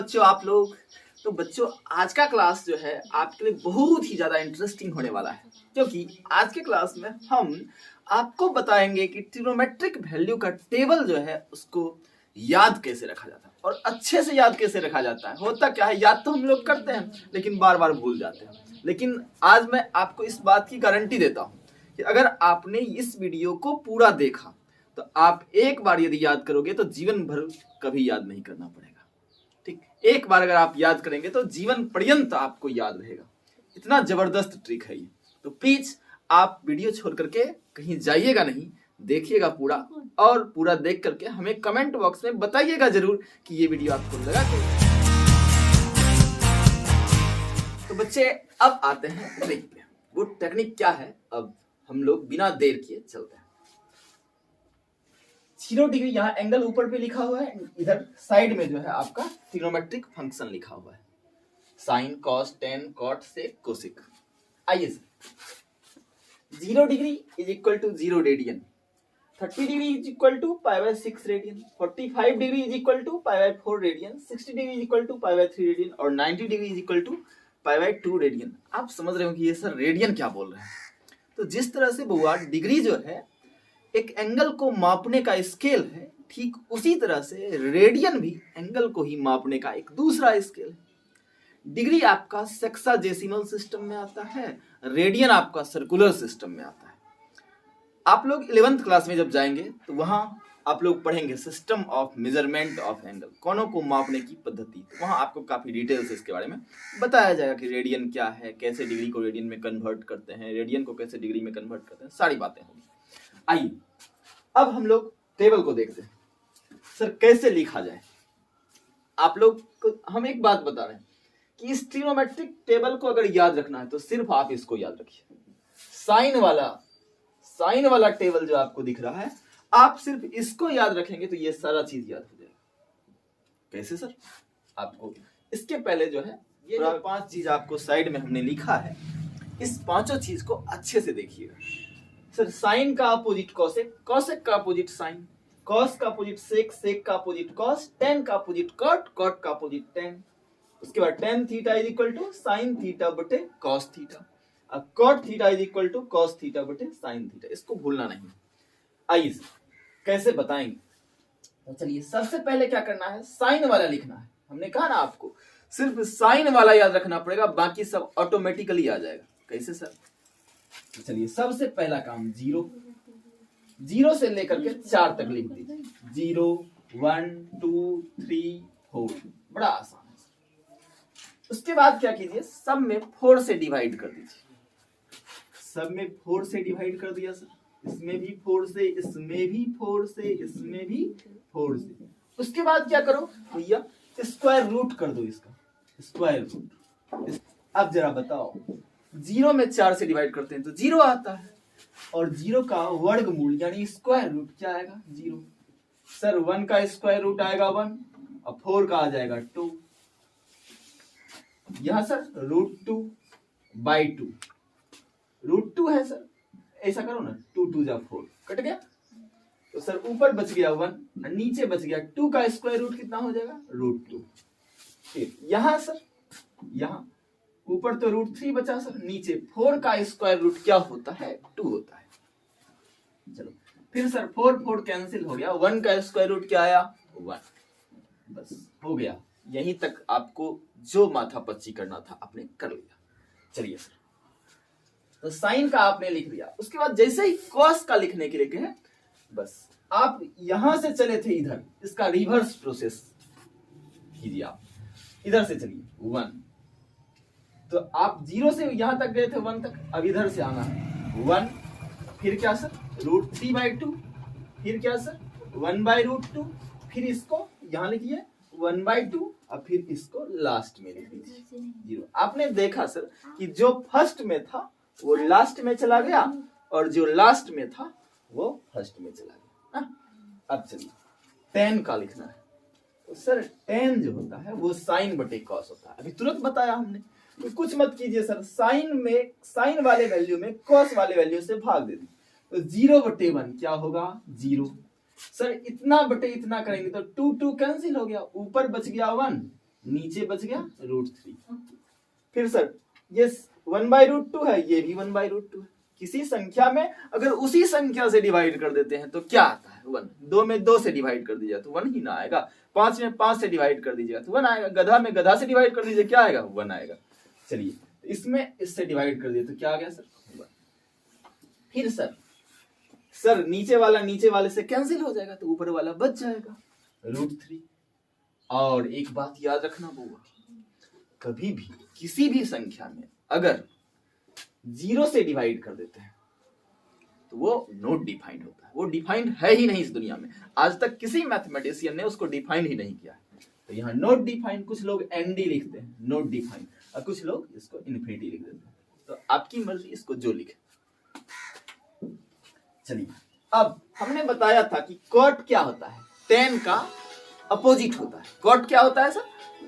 बच्चों आप लोग। तो बच्चों आज का क्लास जो है आपके लिए बहुत ही ज्यादा इंटरेस्टिंग होने वाला है, क्योंकि आज के क्लास में हम आपको बताएंगे कि ट्रिग्नोमेट्रिक वैल्यू का टेबल जो है उसको याद कैसे रखा जाता है और अच्छे से याद कैसे रखा जाता है। होता क्या है, याद तो हम लोग करते हैं लेकिन बार बार भूल जाते हैं। लेकिन आज मैं आपको इस बात की गारंटी देता हूं कि अगर आपने इस वीडियो को पूरा देखा तो आप एक बार यदि याद करोगे तो जीवन भर कभी याद नहीं करना पड़ेगा। ठीक, एक बार अगर आप याद करेंगे तो जीवन पर्यंत आपको याद रहेगा। इतना जबरदस्त ट्रिक है ये। तो प्लीज आप वीडियो छोड़ करके कहीं जाइएगा नहीं, देखिएगा पूरा, और पूरा देख करके हमें कमेंट बॉक्स में बताइएगा जरूर कि ये वीडियो आपको लगा कैसा। तो बच्चे अब आते हैं टेक्निक पे। वो टेक्निक क्या है, अब हम लोग बिना देर किए चलते हैं। 0 डिग्री यहाँ एंगल ऊपर पे लिखा हुआ है, इधर साइड में जो है आपका ट्रिग्नोमेट्रिक फंक्शन लिखा हुआ है, sine cos tan cot sec cosec. आइए sir, 0 degree is equal to 0 radian, 30 degree is equal to π/6 radian, 45 degree is equal to π/4 radian, 60 degree is equal to π/3 radian और 90 degree is equal to π/2 radian. आप समझ रहे हो कि ये sir radian क्या बोल रहे हैं। तो जिस तरह से बुआ डिग्री जो है एक एंगल को मापने का स्केल है, ठीक उसी तरह से रेडियन भी एंगल को ही मापने का एक दूसरा स्केल है। डिग्री आपका सेक्साडेसिमल सिस्टम में आता है, रेडियन आपका सर्कुलर सिस्टम में आता है। आप लोग 11th क्लास में जब जाएंगे तो वहां आप लोग पढ़ेंगे system of measurement of angle, कोणों को मापने की पद्धति। तो वहां आपको काफी डिटेल से इसके बारे में बताया जाएगा कि रेडियन क्या है, कैसे डिग्री को रेडियन में कन्वर्ट करते हैं, रेडियन को कैसे डिग्री में कन्वर्ट करते हैं, सारी बातें होंगी। आइए अब हम लोग टेबल को देखते हैं, सर कैसे लिखा जाए। आप लोग को हम एक बात बता रहे हैं कि इस ट्रिग्नोमेट्रिक टेबल को अगर याद रखना है तो सिर्फ आप इसको याद रखिए। साइन वाला टेबल जो आपको दिख रहा है, आप सिर्फ इसको याद रखेंगे तो ये सारा चीज याद हो जाएगा। कैसे सर? आपको इसके पहले जो है ये 5 चीज आपको साइड में हमने लिखा है, इस पांचों चीज को अच्छे से देखिएगा। सर साइन का अपोजिट कॉसेक, कॉसेक का अपोजिट साइन, कॉस का अपोजिट सेक, सेक का अपोजिट कॉस, टेन का अपोजिट कॉट, कॉट का अपोजिट टेन। उसके बाद tan theta is equal to sine theta बटे कॉस थीटा, अब cot theta is equal to cos theta बटे साइन थीटा। इसको भूलना नहीं। आइए कैसे बताएंगे। तो चलिए सबसे पहले क्या करना है, साइन वाला लिखना है। हमने कहा ना आपको सिर्फ साइन वाला याद रखना पड़ेगा, बाकी सब ऑटोमेटिकली आ जाएगा। कैसे सर? तो चलिए सबसे पहला काम 0 से लेकर के 4 तक लिख दीजिए। 0 1 2 3 4, बड़ा आसान है। उसके बाद क्या कीजिए, सब में 4 से डिवाइड कर दीजिए। सब में 4 से डिवाइड कर दिया सर, इसमें भी 4 से, इसमें भी 4 से, इसमें भी 4 से। उसके बाद क्या करो भैया, स्क्वायर रूट कर दो इसका, स्क्वायर रूट। अब जरा बताओ, 0 में 4 से डिवाइड करते हैं तो 0 आता है, और 0 का वर्गमूल यानी स्क्वायर रूट क्या आएगा, 0। सर 1 का स्क्वायर रूट आएगा 1 और 4 का आ जाएगा 2। यहां सर √2/2, √2 है सर, ऐसा करो ना, 2 2 जा 4, कट गया। तो सर ऊपर बच गया 1 और नीचे बच गया 2 का स्क्वायर रूट कितना हो जाएगा, √2। ठीक, यहां सर यहां ऊपर तो √3 बचा सर, नीचे 4 का स्क्वायर रूट क्या होता है, 2 होता है। चलो फिर सर 4 4 कैंसिल हो गया, 1 का स्क्वायर रूट क्या आया, 1। बस हो गया। यहीं तक आपको जो माथा पच्ची करना था आपने कर लिया। चलिए सर, तो साइन का आपने लिख दिया। उसके बाद जैसे ही कॉस का लिखने के लिए कहे, बस आप यहां से चले थे इधर, इसका रिवर्स प्रोसेस कीजिए। आप इधर से चलिए 1, तो आप 0 से यहां तक गए थे 1 तक, अब इधर से आना है 1, फिर क्या सर √3/2, फिर क्या सर 1/√2, फिर इसको यहां लिखिए 1/2 और फिर इसको लास्ट में लिख दीजिए 0। आपने देखा सर कि जो फर्स्ट में था वो लास्ट में चला गया और जो लास्ट में था वो फर्स्ट में चला गया। अब चलिए 10 का लिखना है। तो सर 10 जो होता है वो साइन बटे कॉस होता है, अभी तुरंत बताया हमने। तो कुछ मत कीजिए सर, साइन वाले वैल्यू में कॉस वाले वैल्यू से भाग दे दी, तो 0/1 क्या होगा, 0। सर इतना बटे इतना करेंगे तो 2 2 कैंसिल हो गया, ऊपर बच गया 1, नीचे बच गया √3। फिर सर ये 1/√2 है, ये भी 1/√2 है। किसी संख्या में अगर उसी संख्या से डिवाइड कर देते हैं तो क्या आता है 1। 2 में 2 से डिवाइड कर दीजिए तो 1 ही ना आएगा। 5 में 5 से डिवाइड कर दीजिएगा तो 1 आएगा। गधा में गधा से डिवाइड कर दीजिए क्या आएगा 1 आएगा। चलिए इसमें इससे डिवाइड कर दिए तो क्या आ गया सर 1। फिर सर नीचे वाले से कैंसिल हो जाएगा तो ऊपर वाला बच जाएगा √3। और एक बात याद रखना होगा, कभी भी किसी भी संख्या में अगर 0 से डिवाइड कर देते हैं तो वो नॉट डिफाइंड होता है। वो डिफाइंड है ही नहीं इस दुनिया में। आज तक किसी मैथमेटिशियन ने उसको डिफाइन ही नहीं किया है। तो यहाँ नॉट डिफाइंड, कुछ लोग ND लिखते हैं नॉट डिफाइंड, और कुछ लोग इसको इन्फिनिटी लिख देते हैं। तो आपकी मर्जी, इसको जो लिखे। चलिए अब हमने बताया था कि कॉट क्या होता है, tan का अपोजिट होता है। कॉट क्या होता है सर,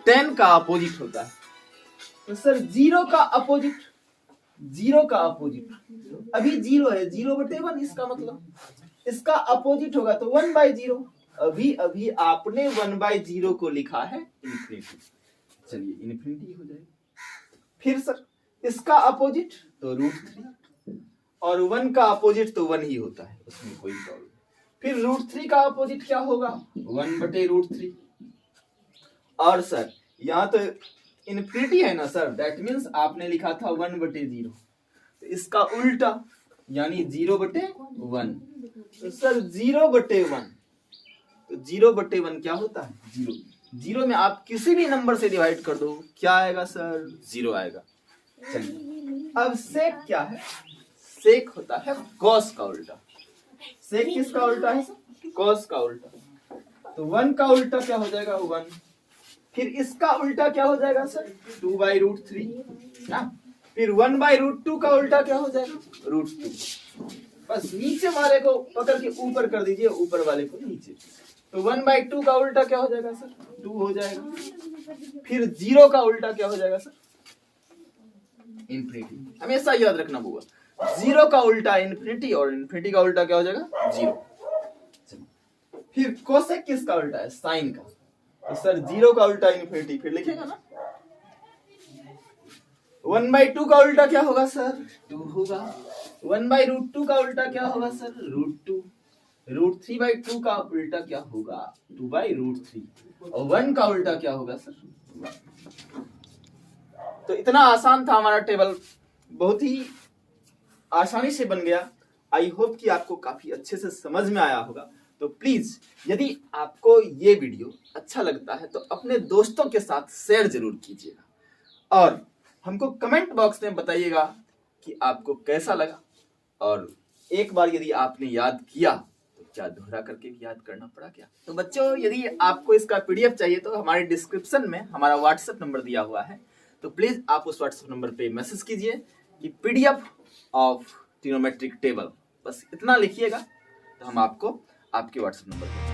tan का अपोजिट होता है। तो सर 0 का अपोजिट, 0 का अपोजिट अभी 0 है, 0/1 इसका मतलब इसका अपोजिट होगा तो 1/0। अभी आपने 1/0 को लिखा है इन्फिनिटी। चलिए इन्फिनिटी हो जाएगी। फिर सर इसका अपोजिट तो √3, और 1 का अपोजिट तो 1 ही होता है, उसमें कोई प्रॉब्लम। फिर √3 का अपोजिट क्या होगा 1/√3। और सर यहाँ तो इन्फिनिटी है ना सर, दैट मीन्स आपने लिखा था 1/0, तो इसका उल्टा यानी 0/1। तो सर 0/1, तो 0/1 क्या होता है 0। 0 में आप किसी भी नंबर से डिवाइड कर दो क्या आएगा सर 0 आएगा। चलिए अब सेक क्या है, सेक होता है कॉस का उल्टा। सेक किसका उल्टा है, कॉस का उल्टा। तो 1 का उल्टा क्या हो जाएगा 1। फिर इसका उल्टा क्या हो जाएगा सर 2/√3 ना। फिर 1/√2 का उल्टा क्या हो जाएगा √2। बस नीचे वाले को पकड़ के ऊपर कर दीजिए, ऊपर वाले को नीचे। तो 1/2 का उल्टा क्या हो जाएगा सर 2 हो जाएगा। फिर 0 का उल्टा क्या हो जाएगा सर इन्फिनिटी। हमेशा याद रखना होगा 0 का उल्टा इन्फिनिटी और इन्फिनिटी का उल्टा क्या हो जाएगा 0। फिर कोसेक किसका उल्टा है साइन का। तो सर 0 का उल्टा इन्फिनिटी, फिर लिखेगा ना। 1/2 का उल्टा क्या होगा सर 2 होगा। 1/√2 का उल्टा क्या होगा सर √2। √3/2 का उल्टा क्या होगा 2/√3। और 1 का उल्टा क्या होगा सर 1। तो इतना आसान था हमारा टेबल, बहुत ही आसानी से बन गया। आई होप कि आपको काफी अच्छे से समझ में आया होगा। तो प्लीज यदि आपको ये वीडियो अच्छा लगता है तो अपने दोस्तों के साथ शेयर जरूर कीजिएगा, और हमको कमेंट बॉक्स में बताइएगा कि आपको कैसा लगा। और एक बार यदि आपने याद किया तो क्या दोहरा करके भी याद करना पड़ा क्या। तो बच्चों यदि आपको इसका PDF चाहिए तो हमारे डिस्क्रिप्शन में हमारा WhatsApp नंबर दिया हुआ है, तो प्लीज आप उस WhatsApp नंबर पे मैसेज कीजिए कि PDF ऑफ ट्रिग्नोमेट्रिक टेबल, बस इतना लिखिएगा तो हम आपको आपके WhatsApp नंबर पर